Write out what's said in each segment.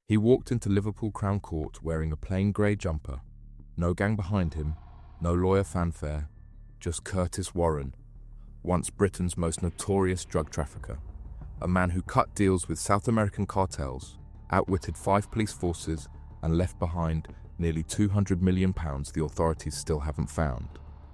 He walked into Liverpool Crown Court wearing a plain grey jumper. No gang behind him, no lawyer fanfare, just Curtis Warren, once Britain's most notorious drug trafficker. A man who cut deals with South American cartels, outwitted 5 police forces, and left behind nearly £200 million the authorities still haven't found.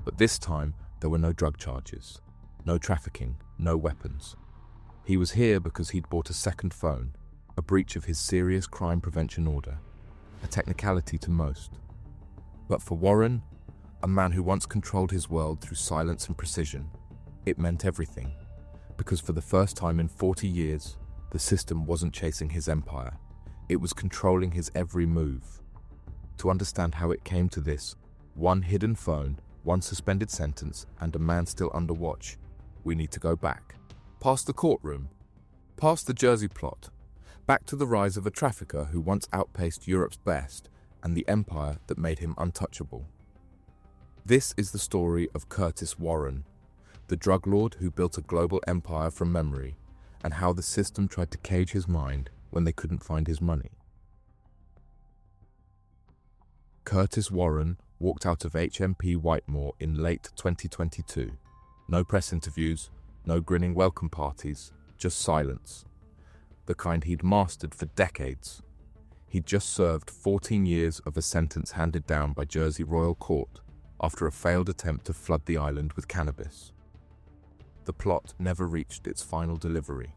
But this time, there were no drug charges, no trafficking, no weapons. He was here because he'd bought a second phone, a breach of his serious crime prevention order, a technicality to most. But for Warren, a man who once controlled his world through silence and precision, it meant everything. Because for the first time in 40 years, the system wasn't chasing his empire. It was controlling his every move. To understand how it came to this, one hidden phone, one suspended sentence, and a man still under watch, we need to go back. Past the courtroom, past the Jersey plot, back to the rise of a trafficker who once outpaced Europe's best and the empire that made him untouchable. This is the story of Curtis Warren, the drug lord who built a global empire from memory, and how the system tried to cage his mind when they couldn't find his money. Curtis Warren walked out of HMP Whitemoor in late 2022. No press interviews, no grinning welcome parties, just silence. The kind he'd mastered for decades. He'd just served 14 years of a sentence handed down by Jersey Royal Court after a failed attempt to flood the island with cannabis. The plot never reached its final delivery.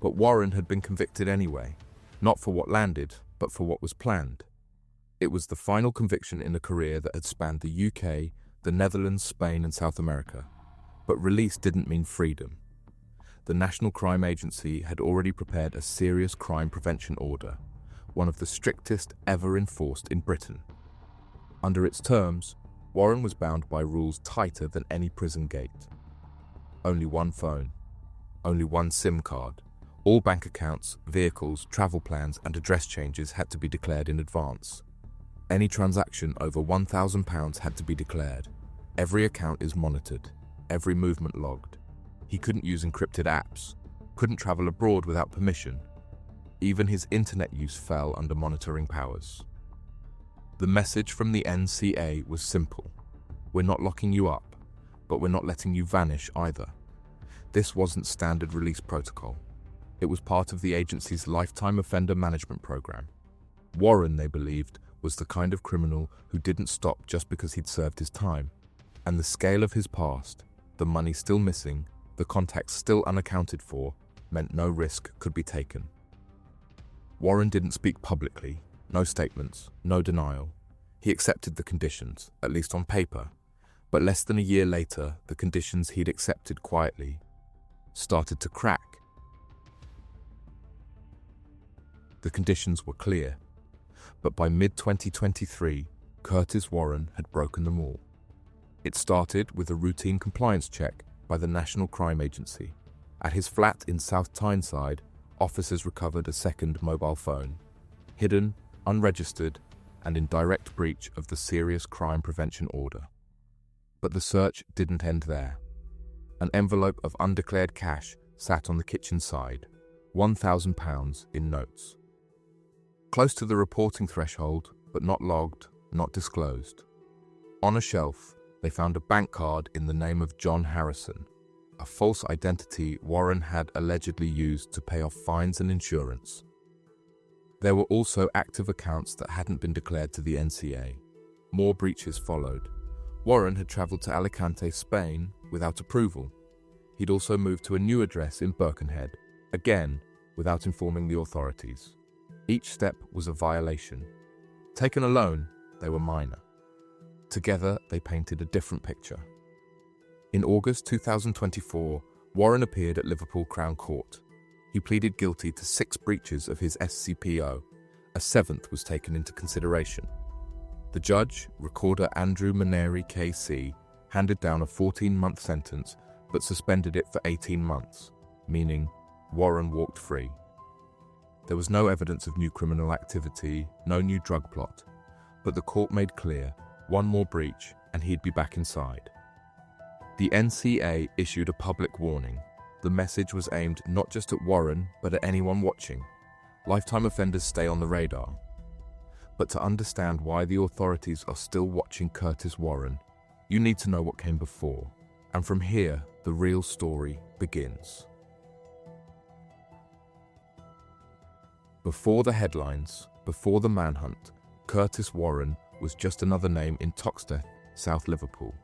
But Warren had been convicted anyway, not for what landed, but for what was planned. It was the final conviction in a career that had spanned the UK, the Netherlands, Spain, and South America. But release didn't mean freedom. The National Crime Agency had already prepared a serious crime prevention order, one of the strictest ever enforced in Britain. Under its terms, Warren was bound by rules tighter than any prison gate. Only one phone, only one SIM card. All bank accounts, vehicles, travel plans, and address changes had to be declared in advance. Any transaction over £1,000 had to be declared. Every account is monitored, every movement logged. He couldn't use encrypted apps, couldn't travel abroad without permission. Even his internet use fell under monitoring powers. The message from the NCA was simple. We're not locking you up, but we're not letting you vanish either. This wasn't standard release protocol. It was part of the agency's lifetime offender management program. Warren, they believed, was the kind of criminal who didn't stop just because he'd served his time. And the scale of his past, the money still missing, the contacts still unaccounted for, meant no risk could be taken. Warren didn't speak publicly, no statements, no denial. He accepted the conditions, at least on paper. But less than a year later, the conditions he'd accepted quietly started to crack. The conditions were clear, but by mid-2023, Curtis Warren had broken them all. It started with a routine compliance check by the National Crime Agency. At his flat in South Tyneside, officers recovered a second mobile phone, hidden, unregistered, and in direct breach of the Serious Crime Prevention Order. But the search didn't end there. An envelope of undeclared cash sat on the kitchen side, £1,000 in notes. Close to the reporting threshold, but not logged, not disclosed. On a shelf, they found a bank card in the name of John Harrison, a false identity Warren had allegedly used to pay off fines and insurance. There were also active accounts that hadn't been declared to the NCA. More breaches followed. Warren had travelled to Alicante, Spain, without approval. He'd also moved to a new address in Birkenhead, again, without informing the authorities. Each step was a violation. Taken alone, they were minor. Together, they painted a different picture. In August 2024, Warren appeared at Liverpool Crown Court. He pleaded guilty to 6 breaches of his SCPO. A 7th was taken into consideration. The judge, Recorder Andrew Maneri KC, handed down a 14-month sentence but suspended it for 18 months, meaning Warren walked free. There was no evidence of new criminal activity, no new drug plot, but the court made clear, one more breach and he'd be back inside. The NCA issued a public warning. The message was aimed not just at Warren, but at anyone watching. Lifetime offenders stay on the radar. But to understand why the authorities are still watching Curtis Warren, you need to know what came before. And from here, the real story begins. Before the headlines, before the manhunt, Curtis Warren was just another name in Toxteth, South Liverpool.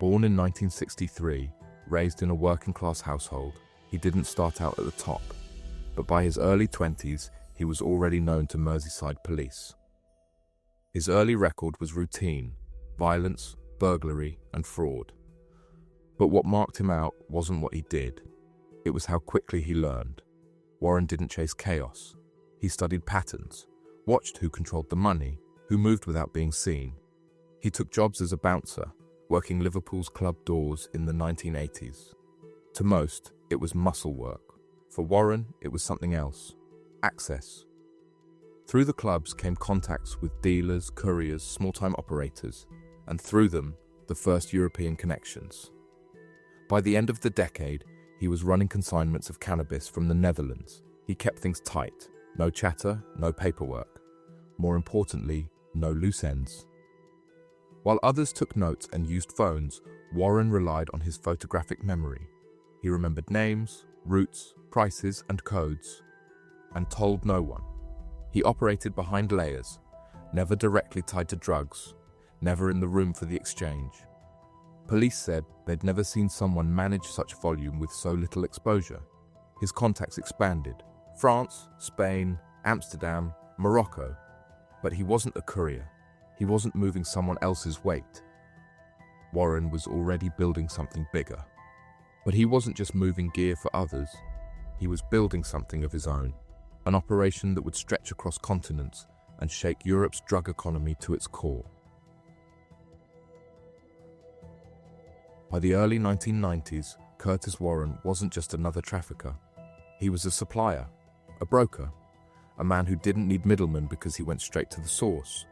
Born in 1963, raised in a working-class household, he didn't start out at the top, but by his early 20s, he was already known to Merseyside police. His early record was routine: violence, burglary, and fraud. But what marked him out wasn't what he did. It was how quickly he learned. Warren didn't chase chaos. He studied patterns, watched who controlled the money, who moved without being seen. He took jobs as a bouncer, working Liverpool's club doors in the 1980s. To most, it was muscle work. For Warren, it was something else: access. Through the clubs came contacts with dealers, couriers, small-time operators, and through them, the first European connections. By the end of the decade, he was running consignments of cannabis from the Netherlands. He kept things tight: no chatter, no paperwork. More importantly, no loose ends. While others took notes and used phones, Warren relied on his photographic memory. He remembered names, routes, prices, and codes, and told no one. He operated behind layers, never directly tied to drugs, never in the room for the exchange. Police said they'd never seen someone manage such volume with so little exposure. His contacts expanded: France, Spain, Amsterdam, Morocco. But he wasn't a courier. He wasn't moving someone else's weight. Warren was already building something bigger. But he wasn't just moving gear for others. He was building something of his own. An operation that would stretch across continents and shake Europe's drug economy to its core. By the early 1990s, Curtis Warren wasn't just another trafficker. He was a supplier, a broker, a man who didn't need middlemen because he went straight to the source.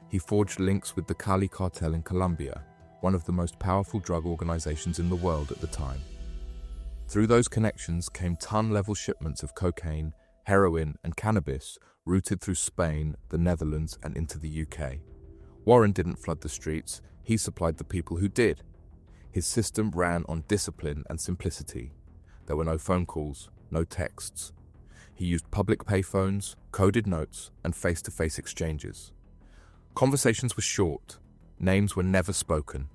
He forged links with the Cali Cartel in Colombia, one of the most powerful drug organizations in the world at the time. Through those connections came ton-level shipments of cocaine, heroin, and cannabis routed through Spain, the Netherlands, and into the UK. Warren didn't flood the streets, he supplied the people who did. His system ran on discipline and simplicity. There were no phone calls, no texts. He used public payphones, coded notes, and face-to-face exchanges. Conversations were short, names were never spoken,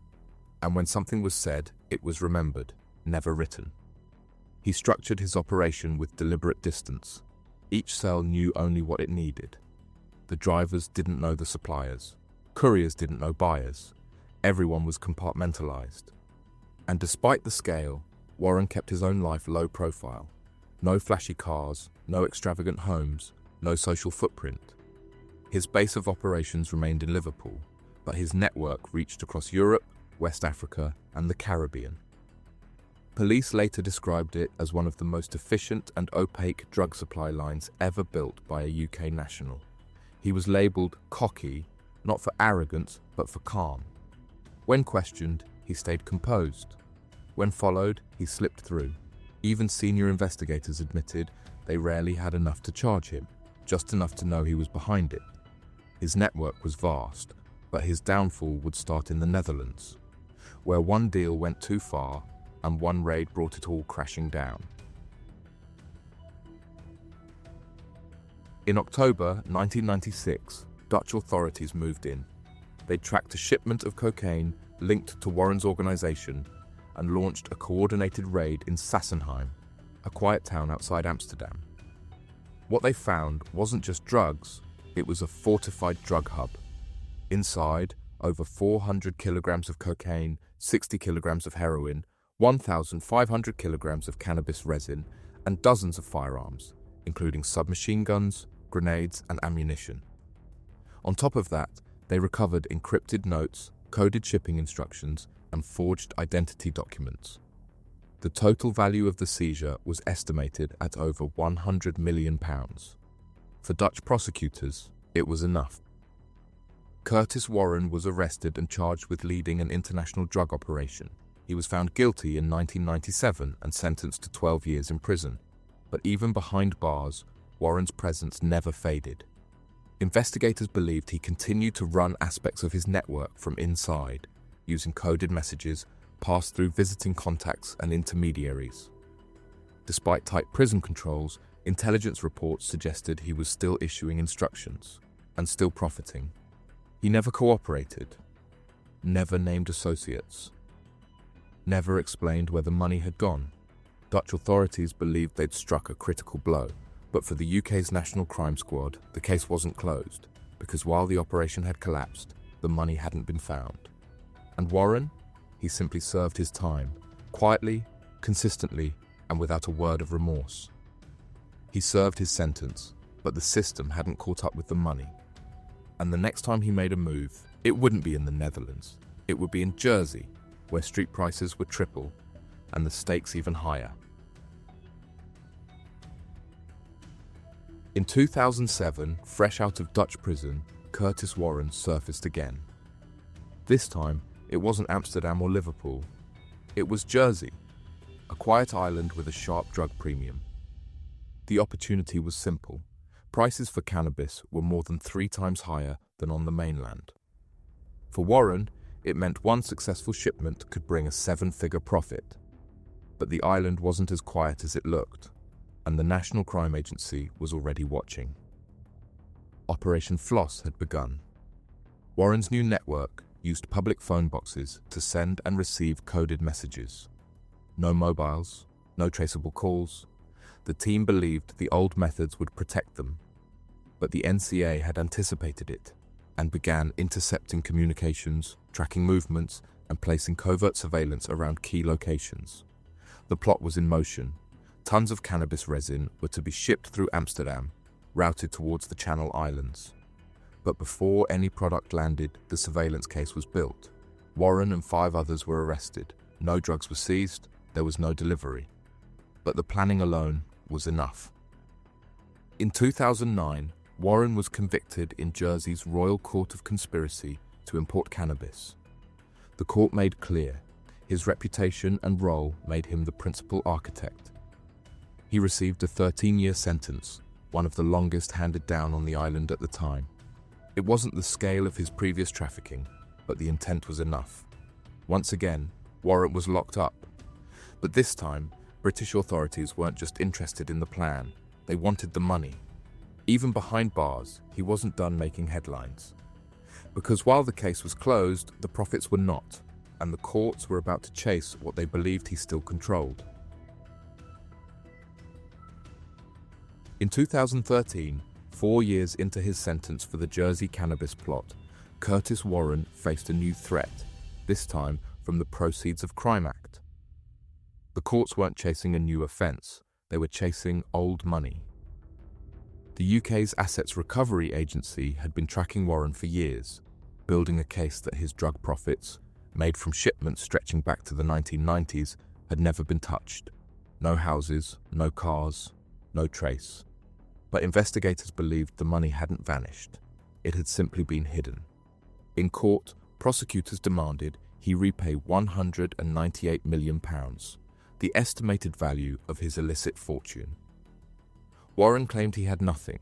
and when something was said, it was remembered, never written. He structured his operation with deliberate distance. Each cell knew only what it needed. The drivers didn't know the suppliers. Couriers didn't know buyers. Everyone was compartmentalized. And despite the scale, Warren kept his own life low profile. No flashy cars, no extravagant homes, no social footprint. His base of operations remained in Liverpool, but his network reached across Europe, West Africa, and the Caribbean. Police later described it as one of the most efficient and opaque drug supply lines ever built by a UK national. He was labelled cocky, not for arrogance, but for calm. When questioned, he stayed composed. When followed, he slipped through. Even senior investigators admitted they rarely had enough to charge him, just enough to know he was behind it. His network was vast, but his downfall would start in the Netherlands, where one deal went too far and one raid brought it all crashing down. In October 1996, Dutch authorities moved in. They tracked a shipment of cocaine linked to Warren's organization and launched a coordinated raid in Sassenheim, a quiet town outside Amsterdam. What they found wasn't just drugs, it was a fortified drug hub. Inside, over 400 kilograms of cocaine, 60 kilograms of heroin, 1,500 kilograms of cannabis resin, and dozens of firearms, including submachine guns, grenades, and ammunition. On top of that, they recovered encrypted notes, coded shipping instructions, and forged identity documents. The total value of the seizure was estimated at over £100 million. For Dutch prosecutors, it was enough. Curtis Warren was arrested and charged with leading an international drug operation. He was found guilty in 1997 and sentenced to 12 years in prison. But even behind bars, Warren's presence never faded. Investigators believed he continued to run aspects of his network from inside, using coded messages passed through visiting contacts and intermediaries. Despite tight prison controls, intelligence reports suggested he was still issuing instructions and still profiting. He never cooperated, never named associates, never explained where the money had gone. Dutch authorities believed they'd struck a critical blow, but for the UK's National Crime Squad, the case wasn't closed, because while the operation had collapsed, the money hadn't been found. And Warren? He simply served his time, quietly, consistently, and without a word of remorse. He served his sentence, but the system hadn't caught up with the money. And the next time he made a move, it wouldn't be in the Netherlands. It would be in Jersey, where street prices were triple, and the stakes even higher. In 2007, fresh out of Dutch prison, Curtis Warren surfaced again. This time, it wasn't Amsterdam or Liverpool. It was Jersey, a quiet island with a sharp drug premium. The opportunity was simple. Prices for cannabis were more than 3 times higher than on the mainland. For Warren, it meant one successful shipment could bring a 7-figure profit. But the island wasn't as quiet as it looked, and the National Crime Agency was already watching. Operation Floss had begun. Warren's new network used public phone boxes to send and receive coded messages. No mobiles, no traceable calls. The team believed the old methods would protect them, but the NCA had anticipated it and began intercepting communications, tracking movements, and placing covert surveillance around key locations. The plot was in motion. Tons of cannabis resin were to be shipped through Amsterdam, routed towards the Channel Islands. But before any product landed, the surveillance case was built. Warren and 5 others were arrested. No drugs were seized, there was no delivery. But the planning alone was enough. In 2009, Warren was convicted in Jersey's Royal Court of Conspiracy to import cannabis. The court made clear his reputation and role made him the principal architect. He received a 13-year sentence, one of the longest handed down on the island at the time. It wasn't the scale of his previous trafficking, but the intent was enough. Once again, Warren was locked up. But this time, British authorities weren't just interested in the plan, they wanted the money. Even behind bars, he wasn't done making headlines. Because while the case was closed, the profits were not, and the courts were about to chase what they believed he still controlled. In 2013, 4 years into his sentence for the Jersey cannabis plot, Curtis Warren faced a new threat, this time from the Proceeds of Crime Act. The courts weren't chasing a new offence, they were chasing old money. The UK's Assets Recovery Agency had been tracking Warren for years, building a case that his drug profits, made from shipments stretching back to the 1990s, had never been touched. No houses, no cars, no trace. But investigators believed the money hadn't vanished. It had simply been hidden. In court, prosecutors demanded he repay £198 million, the estimated value of his illicit fortune. Warren claimed he had nothing,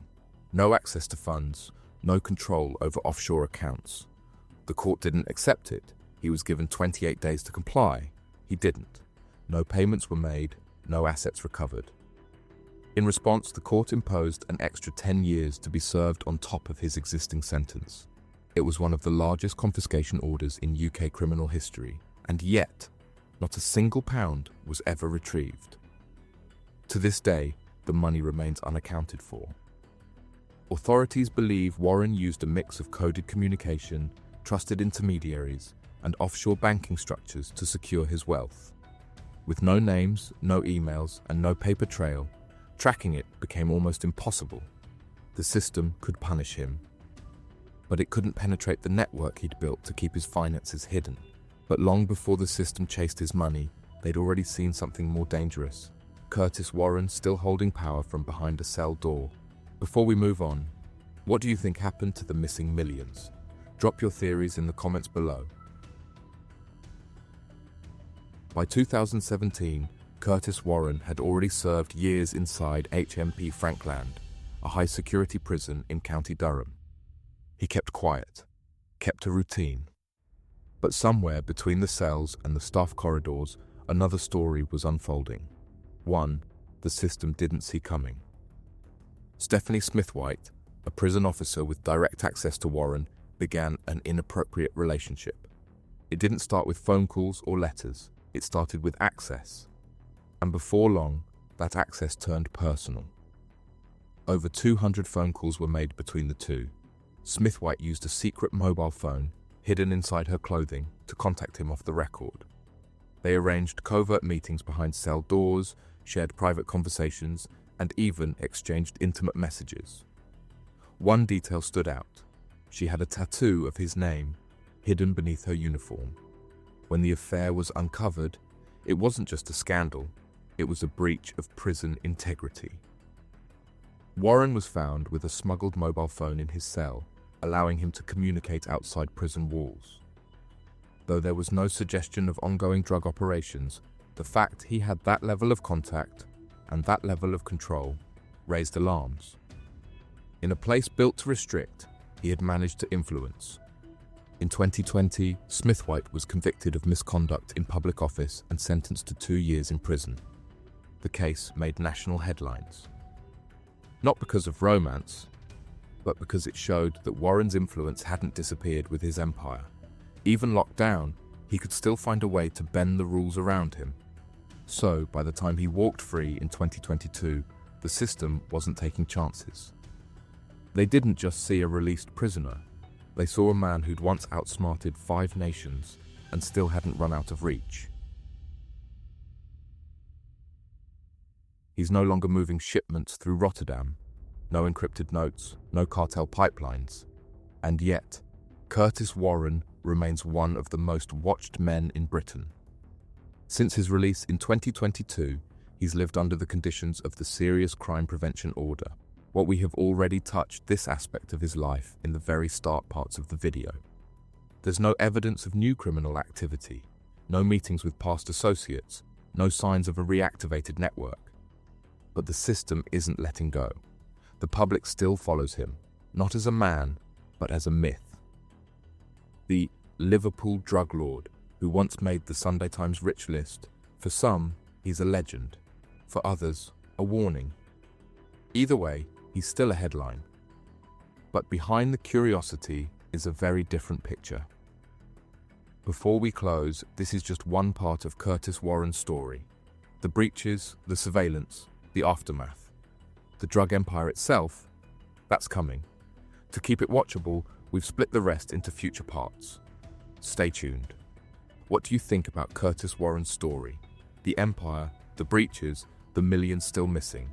no access to funds, no control over offshore accounts. The court didn't accept it. He was given 28 days to comply. He didn't. No payments were made, no assets recovered. In response, the court imposed an extra 10 years to be served on top of his existing sentence. It was one of the largest confiscation orders in UK criminal history, and yet, not a single pound was ever retrieved. To this day, the money remains unaccounted for. Authorities believe Warren used a mix of coded communication, trusted intermediaries, and offshore banking structures to secure his wealth. With no names, no emails, and no paper trail, tracking it became almost impossible. The system could punish him, but it couldn't penetrate the network he'd built to keep his finances hidden. But long before the system chased his money, they'd already seen something more dangerous. Curtis Warren still holding power from behind a cell door. Before we move on, what do you think happened to the missing millions? Drop your theories in the comments below. By 2017, Curtis Warren had already served years inside HMP Frankland, a high-security prison in County Durham. He kept quiet, kept a routine. But somewhere between the cells and the staff corridors, another story was unfolding. One the system didn't see coming. Stephanie Smith-White, a prison officer with direct access to Warren, began an inappropriate relationship. It didn't start with phone calls or letters. It started with access. And before long, that access turned personal. Over 200 phone calls were made between the two. Smith-White used a secret mobile phone hidden inside her clothing to contact him off the record. They arranged covert meetings behind cell doors, shared private conversations, and even exchanged intimate messages. One detail stood out. She had a tattoo of his name hidden beneath her uniform. When the affair was uncovered, it wasn't just a scandal, it was a breach of prison integrity. Warren was found with a smuggled mobile phone in his cell, allowing him to communicate outside prison walls. Though there was no suggestion of ongoing drug operations, the fact he had that level of contact and that level of control raised alarms. In a place built to restrict, he had managed to influence. In 2020, Smith-White was convicted of misconduct in public office and sentenced to 2 years in prison. The case made national headlines. Not because of romance, but because it showed that Warren's influence hadn't disappeared with his empire. Even locked down, he could still find a way to bend the rules around him. So, by the time he walked free in 2022, the system wasn't taking chances. They didn't just see a released prisoner. They saw a man who'd once outsmarted 5 nations and still hadn't run out of reach. He's no longer moving shipments through Rotterdam. No encrypted notes, no cartel pipelines. And yet, Curtis Warren remains one of the most watched men in Britain. Since his release in 2022, he's lived under the conditions of the Serious Crime Prevention Order. What we have already touched this aspect of his life in the very start parts of the video. There's no evidence of new criminal activity, no meetings with past associates, no signs of a reactivated network. But the system isn't letting go. The public still follows him, not as a man, but as a myth. The Liverpool drug lord who once made the Sunday Times rich list. For some, he's a legend. For others, a warning. Either way, he's still a headline. But behind the curiosity is a very different picture. Before we close, this is just one part of Curtis Warren's story. The breaches, the surveillance, the aftermath. The drug empire itself, that's coming. To keep it watchable, we've split the rest into future parts. Stay tuned. What do you think about Curtis Warren's story? The empire, the breaches, the millions still missing.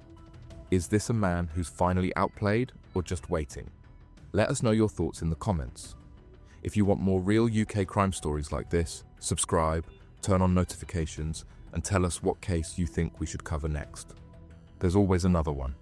Is this a man who's finally outplayed or just waiting? Let us know your thoughts in the comments. If you want more real UK crime stories like this, subscribe, turn on notifications, and tell us what case you think we should cover next. There's always another one.